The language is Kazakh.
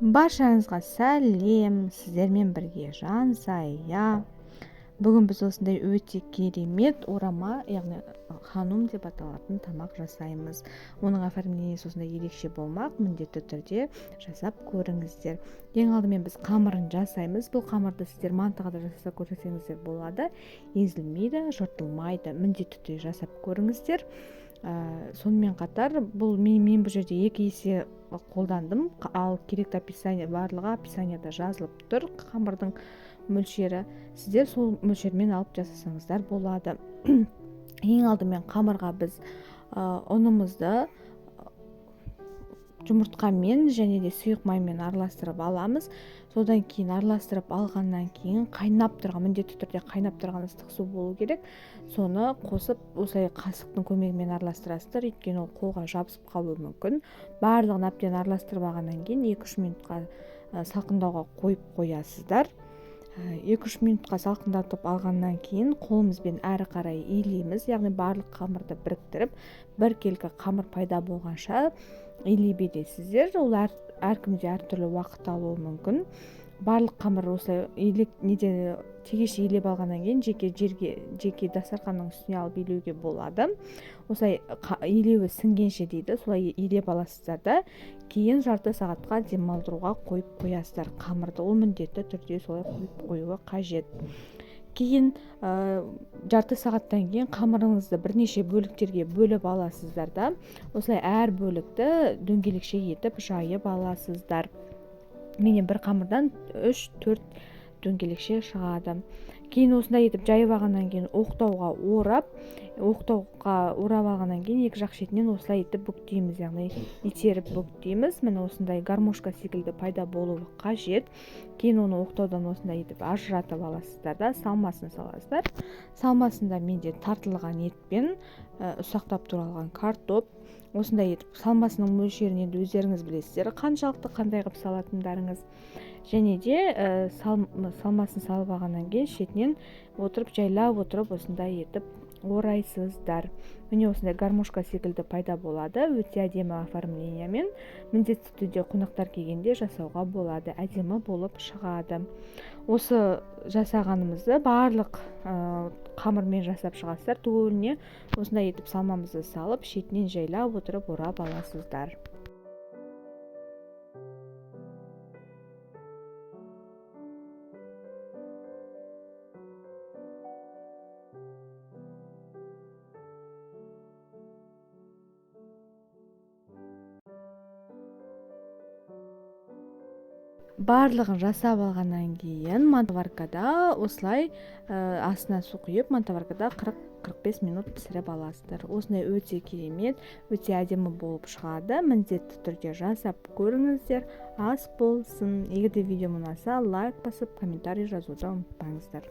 Баршаңызға сәлем, сіздермен бірге Жансая. Бүгін біз осындай өте керемет орама, яғни ханум деп аталатын тамақ жасаймыз. Оның оформлениесі осындай ерекше болмақ, міндетті түрде жасап көріңіздер. Ең алдымен біз қамырын жасаймыз. Бұл қамырды сіздер мантыға жасап көрсеңіздер болады. Езілмейді, жыртылмайды. Міндетті түрде жасап көріңіздер. Сонымен қатар мен бұл жерде 2 есе қолдандым, ал керекті описание барлығы описанияда жазылып тұр, қамырдың мөлшері. Сіздер сол мөлшермен алып жасасаңыздар болады. Ең алдымен қамырға біз ұнымызды жұмыртқамен және де сұйық маймен араластырып аламыз. Содан кейін араластырып алғаннан кейін міндетті түрде қайнап тұрған ыстық су болу керек. Соны қосып осылай қасықтың көмегімен араластырасыздар, өйткені ол қолға жабысып қалуы мүмкін. Барлығын әбден араластырып алғаннан кейін 2-3 минутқа салқындауға қойып қоясыздар. 2-3 минутқа салқындатып алғаннан кейін қолымызбен әрі қарай илейміз, яғни барлық қамырды біріктіріп, біркелкі қамыр пайда болғанша илей бересіздер. Ол әркімде әртүрлі уақыт алуы мүмкін. Барлық қамыр осылай тегеше илеп алғаннан кейін жеке дастарханның үстіне алып илеуге болады. Осылай илеуі сіңгенше дейді, солай илеп аласыздар да, кейін жарты сағатқа демалдыруға қойып қоясыздар қамырды. Ол міндетті түрде солай қойып қоюы қажет. Кейін жарты сағаттан кейін қамырыңызды бірнеше бөліктерге бөліп аласыздар да, осылай әр бөлікті дөңгелекше етіп жайып аласыздар. Менен бір қамырдан 3-4 дөңгелекше шығады. Кейін осындай етіп жайып алғаннан кейін оқтауға орап алғаннан кейін екі жақ шетінен осылай етіп бүктейміз, яғни итеріп бүктейміз. Міне осындай гармошка секілді пайда болуы қажет. Кейін оны оқтаудан осындай етіп ажыратып аласыздар да, салмасын саласыздар. Салмасында менде тартылған етпен ұсақтап туралған картоп. Осындай етіп салмасының мөлшерін енді өздеріңіз білесіздер, қаншалықты қандай қылып салатындарыңыз. Және де салмасын салып алғаннан кейін шетінен жайлап отырып осындай етіп орайсыздар. Міне осындай гармошка секілді пайда болады. Өте әдемі оформлениямен, міндетті түрде қонақтар келгенде жасауға болады. Әдемі болып шығады. Осы жасағанымызды барлық қамырмен жасап шығасыздар. Түгеліне осындай етіп салмамызды салып, шетінен жайлап отырып орап аласыздар. Барлығын жасап алғаннан кейін мантоваркада осылай астына су құйып, мантоваркада 40-45 минут пісіріп аласыздар. Осындай өте керемет, өте әдемі болып шығады. Міндетті түрде жасап көріңіздер. Ас болсын. Егер де видео ұнаса, лайк басып, комментарий жазуды ұмытпаңыздар.